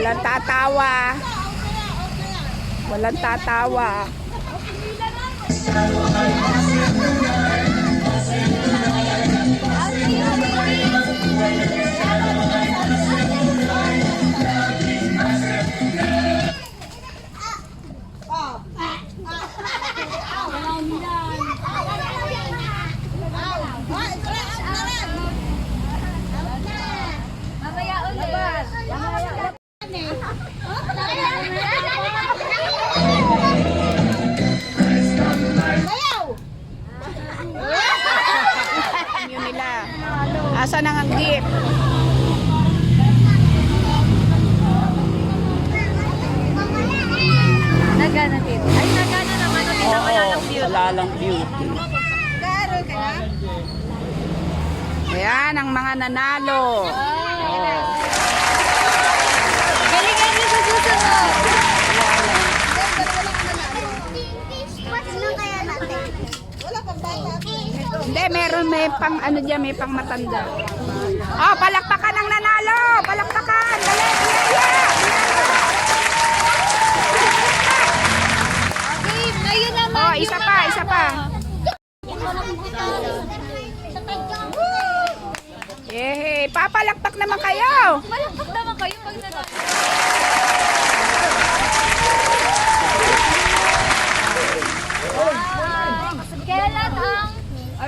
Walang tatawa. Walang tatawa. Asa na ang gift? Nagana din. Ay, nagana naman. O, tinawalalang beauty. Malalang beauty. Garo ka na? Ayan, ang mga nanalo. Galingan niyo sa susunod. Hindi, meron may pang ano dyan, may pang matanda. Oh, palakpakan ang nanalo! Palakpakan! Dali! Okay, ngayon naman. Oh, isa pa, isa pa. Yehey! Papalakpak naman kayo! Malakpak naman kayo pag nanalo.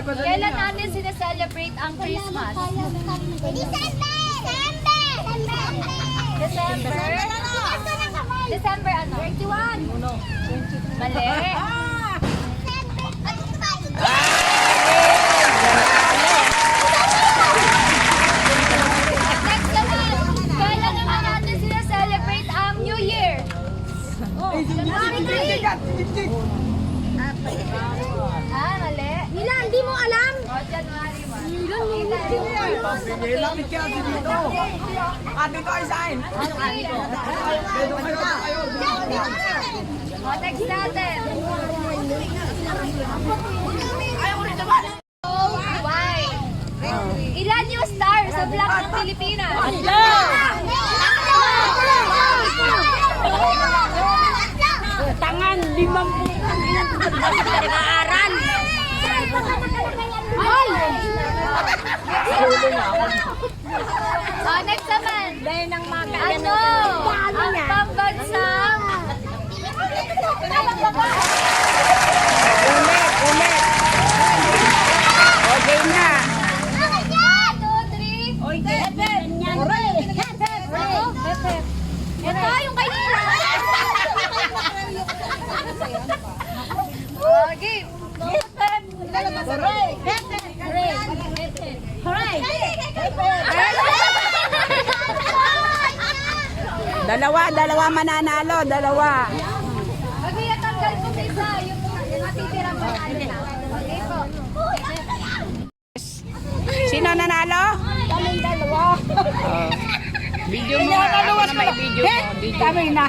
Kailan natin sineselebrate ang Christmas? December? December ano? 21. Mali. Next naman, kailan naman natin sineselebrate ang New Year? January 3. Ah, mali. Nila, hindi mo alam? O, January 1. Lapit ka kasi dito. Dito ay saan? Dito kayo. O, next natin. Oh, why? Ilan yung star sa flag ng Pilipinas? Tangan, 50 nag-aaral. O, next naman. Dahil nang Ano? Ang pambansang... Ulit! Okay na! 1, 2, 3. Oy, ito, yung kanina. Okay. Dalawa mananalo, dalawa. Okay, tanggal ko sa isa yung natitira pa natin. Okay po. Sino nanalo? Kaming dalawa. Video mo nga. Ako na may video mo. Kami na.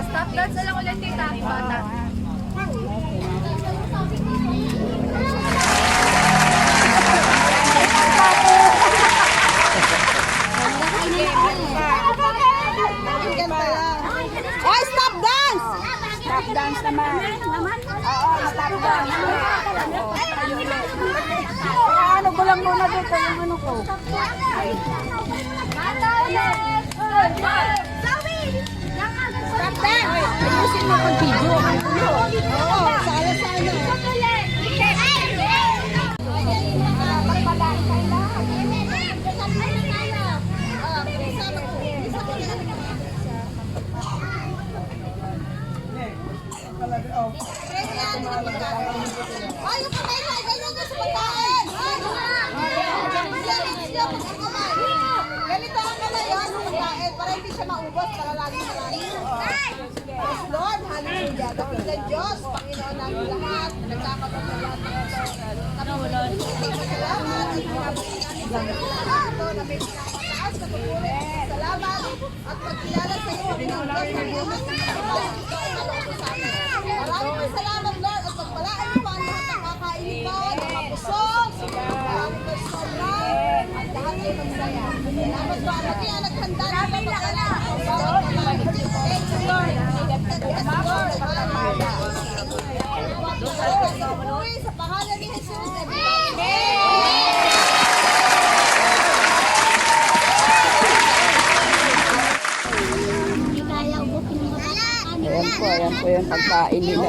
Stop dance na lang ulit tita. Bata. Oy, stop dance! Stop dance naman. Oo, stop dance. Ano ko lang muna dito yung ano ko. Bata ulit. lubos para lagi na lagi. Praise Lord, hallelujah. Dakilang Diyos, Panginoon namin lahat, nagkakaroon ng lahat ng ito. Salamat ito na may pinapataas na pagpuri. Salamat at pagkilala sa iyo. Panginoon Diyos, maraming salamat, Lord, at pagpalaan mo ang lahat ng kakain ito, ng mabusog, maraming restaurant, at lahat ay magsaya. Salamat po, at kaya naghanda na pa magkala. Thank you, Lord. Yes, Lord. Hallelujah. Sa pangalan ni Jesus. Ayan po yung pagkain nila.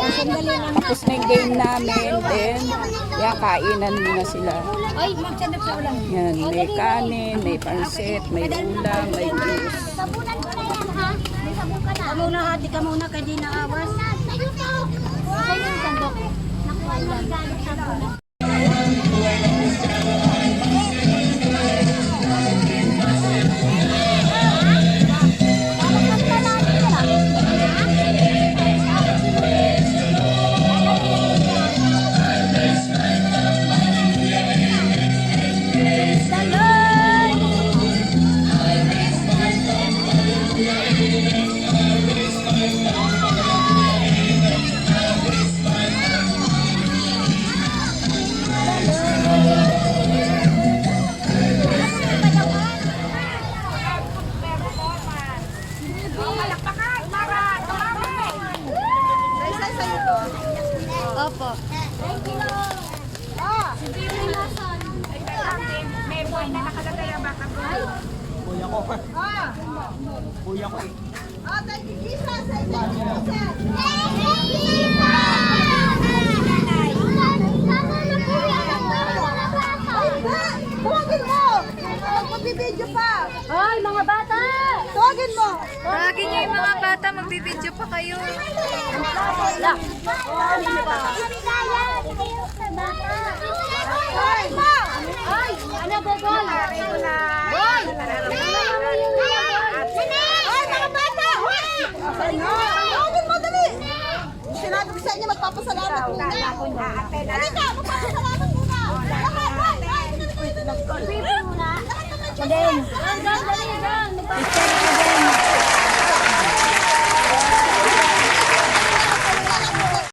Tapos na yung game namin, then, yan, kainan muna sila. Ay, magsanap sa ulam. Yan, may kanin, may pansit, may ulam, may juice. Sabunan ko na yan, ha? May sabon ka na. Muna, hati ka muna, kaya di naawas. Ayun po. Ayun yung sandok. Nakuha lang. Sabunan. Opo. May boy na nakalagay ang baka po. Kuya ko. Kuya ko eh. Oh, thank you, Jesus. Thank you, Jesus. Tawagin mo! Magbibideo pa! Hoy, mga bata! Tawagin mo! Tawagin niyo yung mga bata, magbibideo pa kayo. Tawagin mo! Ay, ano bobol? Boy! Ay, mga bata! Tawagin mo, dali! Sinabi ko sa inyo, magpapasalamat muna. Halika, magpapasalamat muna! Lahat, ay! Dali, dali, dali.